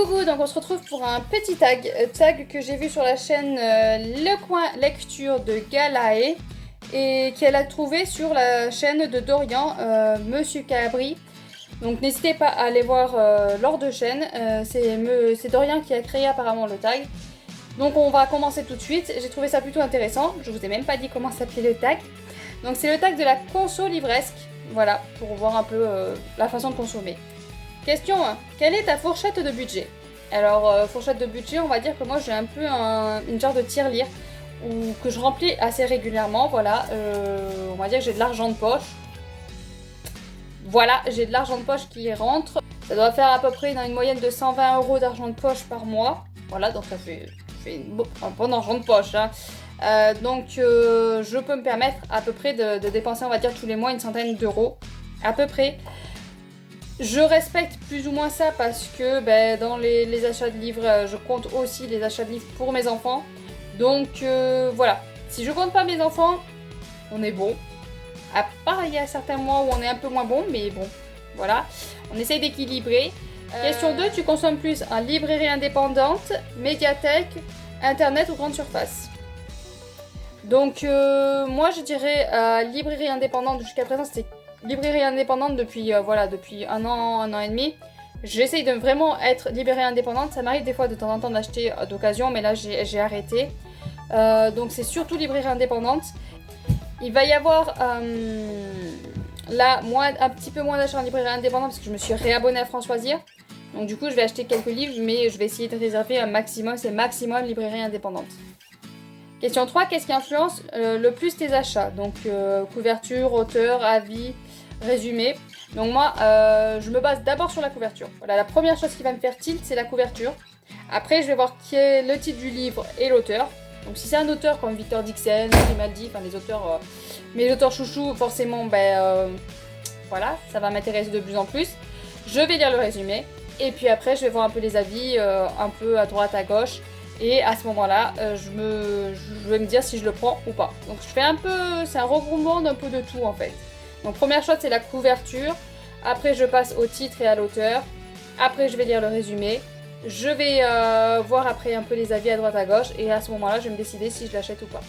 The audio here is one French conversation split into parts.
Coucou, donc on se retrouve pour un petit tag que j'ai vu sur la chaîne Le Coin Lecture de Galae et qu'elle a trouvé sur la chaîne de Dorian, Monsieur Cabri. Donc n'hésitez pas à aller voir leurs deux chaînes, c'est Dorian qui a créé apparemment le tag. Donc on va commencer tout de suite, j'ai trouvé ça plutôt intéressant, je vous ai même pas dit comment s'appelait le tag. Donc c'est le tag de la conso livresque, voilà, pour voir un peu la façon de consommer. Question 1. Quelle est ta fourchette de budget? Alors, fourchette de budget, on va dire que moi j'ai un peu une genre de tirelire que je remplis assez régulièrement, voilà. On va dire que j'ai de l'argent de poche. Voilà, j'ai de l'argent de poche qui rentre. Ça doit faire à peu près dans une moyenne de 120 € d'argent de poche par mois. Voilà, donc ça fait un bon argent de poche, hein. Donc je peux me permettre à peu près de dépenser, on va dire, tous les mois une centaine d'euros, à peu près. Je respecte plus ou moins ça parce que dans les achats de livres, je compte aussi les achats de livres pour mes enfants. Donc voilà, si je compte pas mes enfants, on est bon. À part il y a certains mois où on est un peu moins bon, mais bon, voilà. On essaye d'équilibrer. Question 2, tu consommes plus en librairie indépendante, médiathèque, internet ou grande surface? Donc moi je dirais librairie indépendante. Jusqu'à présent c'était librairie indépendante depuis depuis un an et demi. J'essaye de vraiment être librairie indépendante. Ça m'arrive des fois de temps en temps d'acheter d'occasion, mais là j'ai arrêté. Donc c'est surtout librairie indépendante. Il va y avoir là un petit peu moins d'achats en librairie indépendante parce que je me suis réabonnée à Françoisir. Donc du coup je vais acheter quelques livres, mais je vais essayer de réserver un maximum, c'est maximum librairie indépendante. Question 3, qu'est-ce qui influence le plus tes achats? Donc couverture, auteur, avis, résumé. Donc moi, je me base d'abord sur la couverture. Voilà, la première chose qui va me faire tilt, c'est la couverture. Après, je vais voir qui est le titre du livre et l'auteur. Donc si c'est un auteur comme Victor Dixon, Grimaldi, enfin les auteurs, mes auteurs chouchous, forcément, voilà, ça va m'intéresser de plus en plus. Je vais lire le résumé. Et puis après, je vais voir un peu les avis, un peu à droite, à gauche. Et à ce moment-là, je vais me dire si je le prends ou pas. Donc je fais un peu, c'est un regroupement d'un peu de tout en fait. Donc première chose, c'est la couverture. Après, je passe au titre et à l'auteur. Après, je vais lire le résumé. Je vais voir après un peu les avis à droite à gauche. Et à ce moment-là, je vais me décider si je l'achète ou pas.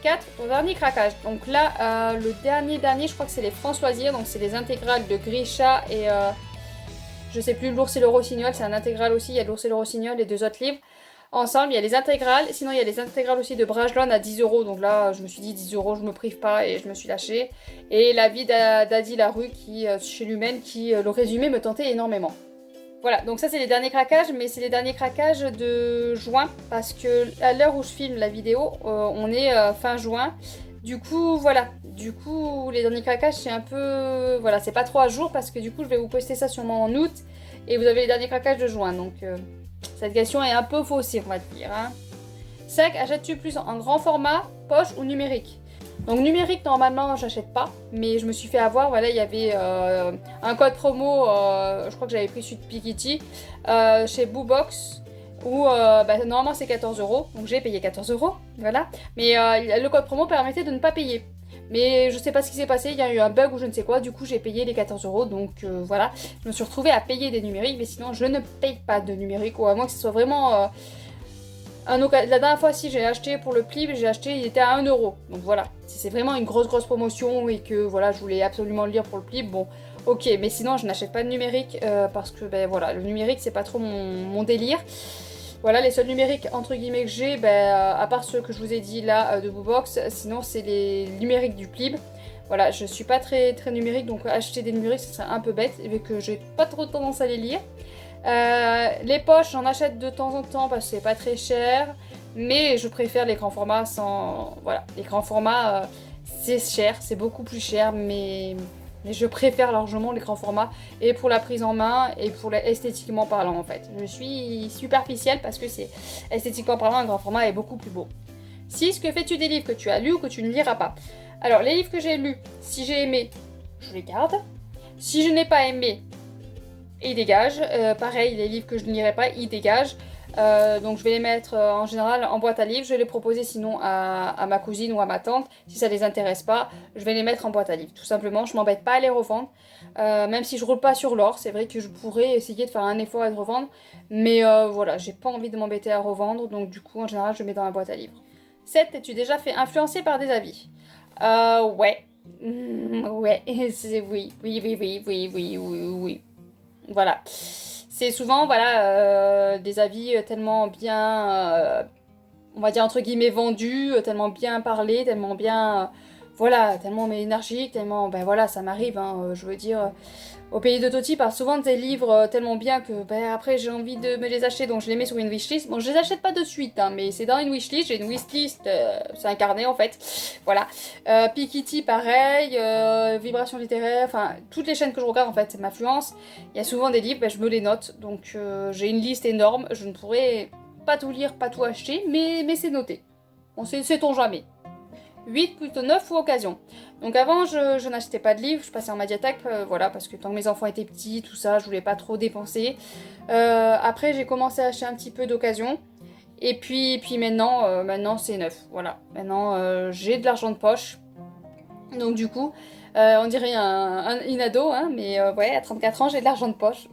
4. Ton dernier craquage. Donc là, le dernier, je crois que c'est les Françoisir. Donc c'est les intégrales de Grisha et je sais plus, l'ours et le rossignol. C'est un intégral aussi. Il y a l'ours et le rossignol, les deux autres livres. Ensemble, il y a les intégrales. Sinon, il y a les intégrales aussi de Brajlon à 10 €. Donc là, je me suis dit 10 €, je me prive pas et je me suis lâchée. Et la vie d'Adi Larue chez Lumen, le résumé me tentait énormément. Voilà, donc ça c'est les derniers craquages, mais c'est les derniers craquages de juin. Parce que à l'heure où je filme la vidéo, on est fin juin. Du coup, voilà. Du coup, les derniers craquages, c'est un peu... Voilà, c'est pas trop à jour parce que du coup, je vais vous poster ça sûrement en août. Et vous avez les derniers craquages de juin, donc... cette question est un peu faussée, on va dire. 5. Achètes-tu plus en grand format, poche ou numérique? Donc numérique, normalement, j'achète pas. Mais je me suis fait avoir, voilà, il y avait un code promo, je crois que j'avais pris celui de Piketty, chez Boobox, où normalement c'est 14 €. Donc j'ai payé 14 €, voilà. Mais le code promo permettait de ne pas payer. Mais je sais pas ce qui s'est passé, il y a eu un bug ou je ne sais quoi, du coup j'ai payé les 14 €, donc voilà. Je me suis retrouvée à payer des numériques, mais sinon je ne paye pas de numérique, ou à moins que ce soit vraiment la dernière fois si j'ai acheté pour le Plib, il était à 1 €. Donc voilà, si c'est vraiment une grosse promotion et que voilà, je voulais absolument le lire pour le Plib, bon, ok, mais sinon je n'achète pas de numérique parce que voilà, le numérique c'est pas trop mon délire. Voilà, les seuls numériques entre guillemets que j'ai, à part ceux que je vous ai dit là de Boobox, sinon c'est les numériques du Plib. Voilà, je suis pas très numérique, donc acheter des numériques ça serait un peu bête, vu que j'ai pas trop tendance à les lire. Les poches, j'en achète de temps en temps parce que c'est pas très cher, mais je préfère les grands formats sans... Voilà, les grands formats c'est cher, c'est beaucoup plus cher, mais je préfère largement les grands formats, et pour la prise en main, et pour esthétiquement parlant en fait. Je suis superficielle parce que c'est esthétiquement parlant, un grand format est beaucoup plus beau. 6. Que fais-tu des livres que tu as lus ou que tu ne liras pas? Alors les livres que j'ai lus, si j'ai aimé, je les garde. Si je n'ai pas aimé, ils dégagent. Pareil, les livres que je ne lirai pas, ils dégagent. Donc je vais les mettre en général en boîte à livres. Je vais les proposer sinon à ma cousine ou à ma tante. Si ça les intéresse pas, je vais les mettre en boîte à livres. Tout simplement, je m'embête pas à les revendre. Même si je roule pas sur l'or, c'est vrai que je pourrais essayer de faire un effort et de revendre. Mais voilà, j'ai pas envie de m'embêter à revendre. Donc du coup, en général, je mets dans la boîte à livres. 7. Es-tu déjà fait influencer par des avis? Ouais. Ouais, oui, oui, oui, oui, oui, oui, oui, oui. Voilà. C'est souvent, voilà, des avis tellement bien, on va dire entre guillemets vendus, tellement bien parlés, tellement bien, voilà, tellement énergique, tellement, ben voilà, ça m'arrive, hein, je veux dire, au pays de Toti parle souvent de ces livres tellement bien que, ben après j'ai envie de me les acheter, donc je les mets sur une wishlist. Bon, je les achète pas de suite, hein, mais c'est dans une wishlist, j'ai une wishlist, c'est un carnet en fait, voilà. Pikitty pareil, Vibration littéraire, enfin, toutes les chaînes que je regarde en fait, c'est m'influence. Il y a souvent des livres, ben, je me les note, donc j'ai une liste énorme, je ne pourrais pas tout lire, pas tout acheter, mais c'est noté. On sait-on jamais. 8 plutôt 9 ou occasion. Donc avant, je n'achetais pas de livres, je passais en Mediatek, voilà, parce que tant que mes enfants étaient petits, tout ça, je voulais pas trop dépenser. Après, j'ai commencé à acheter un petit peu d'occasion. Et puis maintenant c'est neuf, voilà. Maintenant, j'ai de l'argent de poche. Donc du coup, on dirait une ado, hein, mais ouais, à 34 ans, j'ai de l'argent de poche.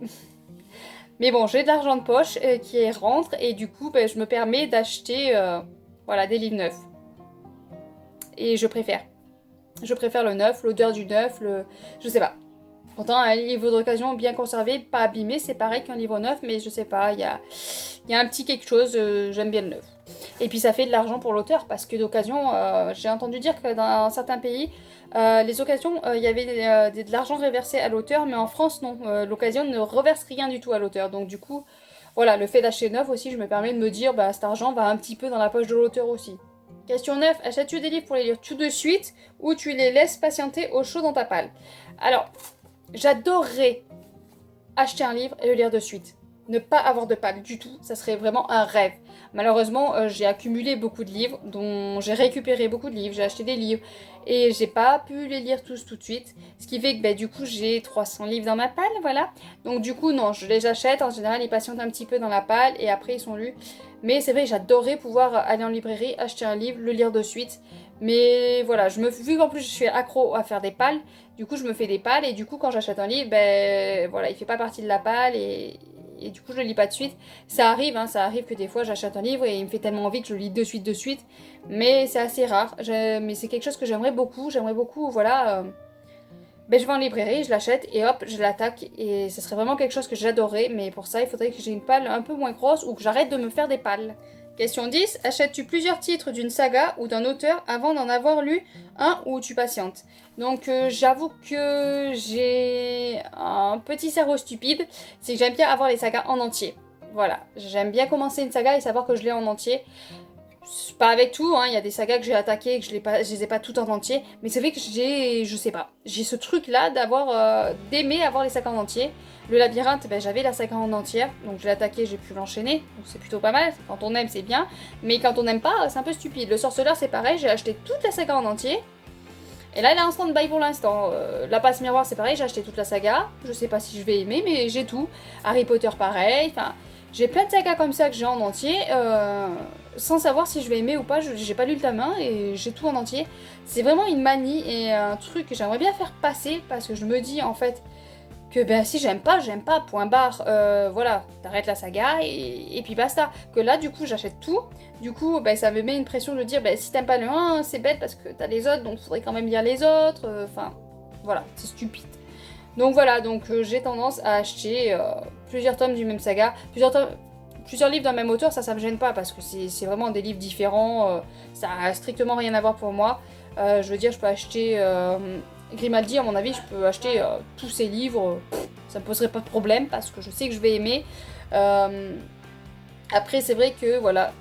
Mais bon, j'ai de l'argent de poche qui rentre, et du coup, ben, je me permets d'acheter voilà, des livres neufs. Et je préfère. Je préfère le neuf, l'odeur du neuf, je sais pas. Pourtant, un livre d'occasion bien conservé, pas abîmé, c'est pareil qu'un livre neuf, mais je sais pas, il y a un petit quelque chose, j'aime bien le neuf. Et puis ça fait de l'argent pour l'auteur, parce que d'occasion, j'ai entendu dire que dans certains pays, les occasions, il y avait de l'argent reversé à l'auteur, mais en France, non. L'occasion ne reverse rien du tout à l'auteur. Donc du coup, voilà, le fait d'acheter neuf aussi, je me permets de me dire, bah cet argent va un petit peu dans la poche de l'auteur aussi. Question 9. Achètes-tu des livres pour les lire tout de suite ou tu les laisses patienter au chaud dans ta palle? Alors, j'adorerais acheter un livre et le lire de suite. Ne pas avoir de palle du tout, ça serait vraiment un rêve. Malheureusement, j'ai accumulé beaucoup de livres, dont j'ai récupéré beaucoup de livres, j'ai acheté des livres et j'ai pas pu les lire tous tout de suite. Ce qui fait que bah, du coup j'ai 300 livres dans ma palle, voilà. Donc du coup non, je les achète, en général ils patientent un petit peu dans la palle et après ils sont lus. Mais c'est vrai, j'adorais pouvoir aller en librairie, acheter un livre, le lire de suite. Mais voilà, vu qu'en plus je suis accro à faire des palles, du coup je me fais des palles et du coup quand j'achète un livre, ben voilà, il fait pas partie de la palle et du coup je le lis pas de suite. Ça arrive, hein, ça arrive que des fois j'achète un livre et il me fait tellement envie que je le lis de suite. Mais c'est assez rare. Mais c'est quelque chose que j'aimerais beaucoup, voilà. Ben, je vais en librairie, je l'achète et hop, je l'attaque. Et ce serait vraiment quelque chose que j'adorais. Mais pour ça, il faudrait que j'ai une palle un peu moins grosse ou que j'arrête de me faire des palles. Question 10. Achètes-tu plusieurs titres d'une saga ou d'un auteur avant d'en avoir lu un ou tu patientes? Donc j'avoue que j'ai un petit cerveau stupide. C'est que j'aime bien avoir les sagas en entier. Voilà, j'aime bien commencer une saga et savoir que je l'ai en entier. Pas avec tout, hein. Il y a des sagas que j'ai attaquées et que je les ai pas toutes en entier. Mais c'est vrai que je sais pas, j'ai ce truc là d'aimer avoir les sagas en entier. Le labyrinthe, ben, j'avais la saga en entière, donc je l'ai attaqué, j'ai pu l'enchaîner, donc c'est plutôt pas mal. Quand on aime, c'est bien, mais quand on n'aime pas, c'est un peu stupide. Le sorceleur, c'est pareil, j'ai acheté toute la saga en entier. Et là, elle est en stand-by pour l'instant. La passe miroir, c'est pareil, j'ai acheté toute la saga. Je sais pas si je vais aimer, mais j'ai tout. Harry Potter, pareil. Enfin, j'ai plein de sagas comme ça que j'ai en entier, sans savoir si je vais aimer ou pas. J'ai pas lu le tome 1 et j'ai tout en entier. C'est vraiment une manie et un truc que j'aimerais bien faire passer parce que je me dis en fait que ben si j'aime pas, point barre. Voilà, t'arrêtes la saga et puis basta. Que là, du coup, j'achète tout. Du coup, ben, ça me met une pression de dire ben, si t'aimes pas le 1, c'est bête parce que t'as les autres, donc faudrait quand même lire les autres. Enfin, voilà, c'est stupide. Donc voilà, j'ai tendance à acheter plusieurs tomes du même saga, plusieurs livres d'un même auteur, ça me gêne pas parce que c'est vraiment des livres différents, ça a strictement rien à voir pour moi. Je veux dire, je peux acheter Grimaldi, à mon avis, je peux acheter tous ses livres, ça me poserait pas de problème parce que je sais que je vais aimer. Après, c'est vrai que voilà,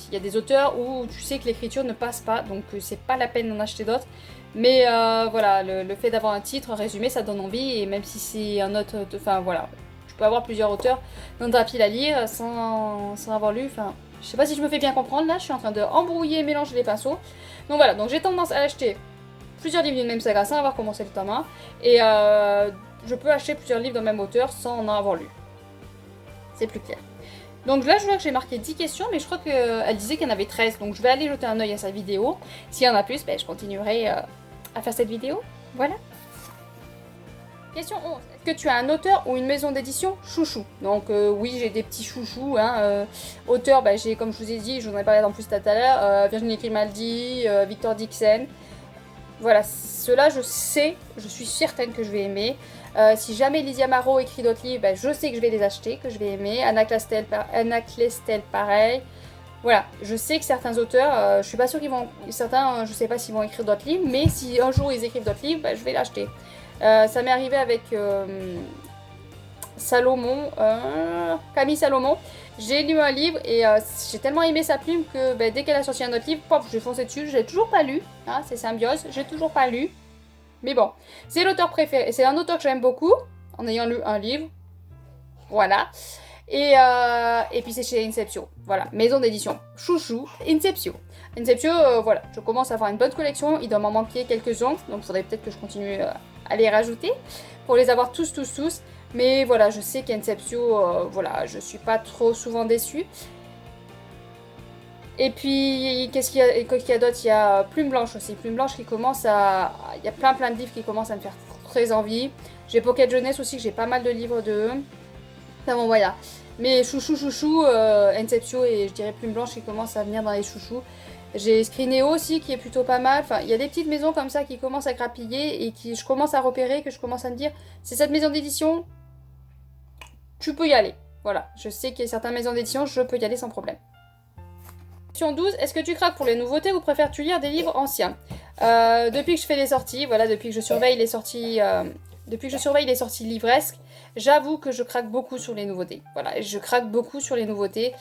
il y a des auteurs où tu sais que l'écriture ne passe pas, donc c'est pas la peine d'en acheter d'autres. Mais voilà, le fait d'avoir un titre, un résumé, ça donne envie, et même si c'est un autre... Enfin voilà, tu peux avoir plusieurs auteurs dans ta pile à lire sans avoir lu, enfin... Je sais pas si je me fais bien comprendre, là, je suis en train de embrouiller, mélanger les pinceaux. Donc voilà, donc j'ai tendance à acheter plusieurs livres d'une même saga sans avoir commencé le tome 1, et je peux acheter plusieurs livres d'un même auteur sans en avoir lu. C'est plus clair. Donc là, je vois que j'ai marqué 10 questions, mais je crois qu'elle disait qu'il y en avait 13. Donc je vais aller jeter un œil à sa vidéo. S'il y en a plus, ben, je continuerai à faire cette vidéo. Voilà. Question 11. Est-ce que tu as un auteur ou une maison d'édition chouchou? Donc oui, j'ai des petits chouchous. Hein, auteur, ben, j'ai, comme je vous ai dit, je vous en ai parlé en plus tout à l'heure, Virginie Grimaldi, Victor Dixon. Voilà, ceux-là, je suis certaine que je vais aimer. Si jamais Lysia Marot écrit d'autres livres, ben, je sais que je vais les acheter, que je vais aimer. Anna Clestel, pareil. Voilà, je sais que certains auteurs, je suis pas sûre qu'ils vont... Certains, je sais pas s'ils vont écrire d'autres livres, mais si un jour ils écrivent d'autres livres, ben, je vais l'acheter. Ça m'est arrivé avec Camille Salomon. J'ai lu un livre et j'ai tellement aimé sa plume que ben, dès qu'elle a sorti un autre livre, pop, j'ai foncé dessus. Je l'ai toujours pas lu, hein, c'est Symbiose, j'ai toujours pas lu. Mais bon, c'est l'auteur préféré, c'est un auteur que j'aime beaucoup, en ayant lu un livre. Voilà. Et puis c'est chez Inceptio. Voilà, maison d'édition. Chouchou, Inceptio. Inceptio, voilà, je commence à avoir une bonne collection. Il doit m'en manquer quelques-uns, donc il faudrait peut-être que je continue à les rajouter pour les avoir tous. Mais voilà, je sais qu'Inceptio, voilà, je suis pas trop souvent déçue. Et puis, qu'est-ce qu'il y a d'autre? Il y a Plume Blanche aussi. Plume Blanche qui commence à... Il y a plein de livres qui commencent à me faire très envie. J'ai Pocket Jeunesse aussi, que j'ai pas mal de livres de... Enfin bon, voilà. Mais chouchou, Inceptio et je dirais Plume Blanche qui commencent à venir dans les chouchous. J'ai Scrinéo aussi qui est plutôt pas mal. Enfin, il y a des petites maisons comme ça qui commencent à grappiller et qui je commence à repérer, que je commence à me dire, c'est cette maison d'édition, tu peux y aller. Voilà, je sais qu'il y a certaines maisons d'édition, je peux y aller sans problème. Question 12, est-ce que tu craques pour les nouveautés ou préfères-tu lire des livres anciens? Depuis que je fais les sorties, voilà, depuis que je surveille les sorties livresques, j'avoue que je craque beaucoup sur les nouveautés. Voilà, je craque beaucoup sur les nouveautés.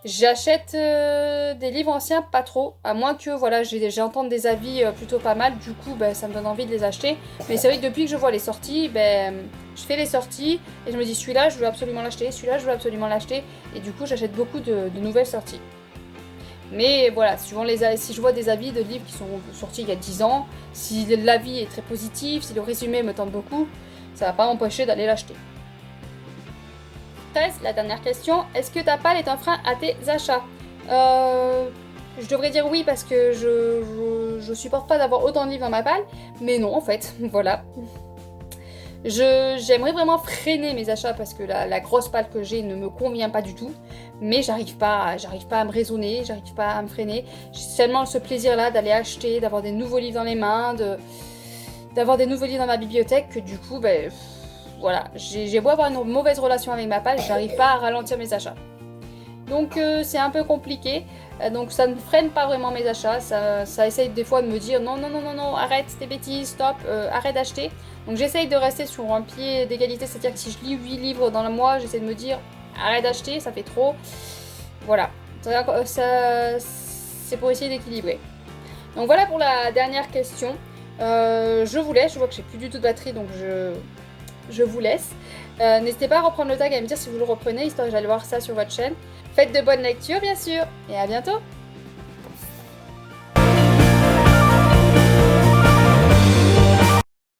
J'achète des livres anciens, pas trop, à moins que voilà, j'entende des avis plutôt pas mal, du coup ben, ça me donne envie de les acheter. Mais c'est vrai que depuis que je vois les sorties, ben, je fais les sorties et je me dis celui-là je veux absolument l'acheter, celui-là je veux absolument l'acheter, et du coup j'achète beaucoup de nouvelles sorties. Mais voilà, si je vois des avis de livres qui sont sortis il y a 10 ans, si l'avis est très positif, si le résumé me tente beaucoup, ça va pas m'empêcher d'aller l'acheter. 13, la dernière question, est-ce que ta palle est un frein à tes achats? Je devrais dire oui parce que je supporte pas d'avoir autant de livres dans ma palle, mais non en fait, voilà. J'aimerais vraiment freiner mes achats parce que la grosse palle que j'ai ne me convient pas du tout, mais j'arrive pas à me raisonner, j'arrive pas à me freiner. J'ai tellement ce plaisir là d'aller acheter, d'avoir des nouveaux livres dans les mains, d'avoir des nouveaux livres dans ma bibliothèque que du coup, ben voilà, j'ai beau avoir une mauvaise relation avec ma palle, j'arrive pas à ralentir mes achats. Donc c'est un peu compliqué, donc ça ne freine pas vraiment mes achats, ça essaye des fois de me dire non, arrête tes bêtises, stop, arrête d'acheter. Donc j'essaye de rester sur un pied d'égalité, c'est-à-dire que si je lis 8 livres dans le mois, j'essaie de me dire arrête d'acheter, ça fait trop. Voilà, c'est pour essayer d'équilibrer. Donc voilà pour la dernière question. Je vous laisse, je vois que j'ai plus du tout de batterie, donc je vous laisse. N'hésitez pas à reprendre le tag et à me dire si vous le reprenez, histoire que j'aille voir ça sur votre chaîne. Faites de bonnes lectures bien sûr, et à bientôt!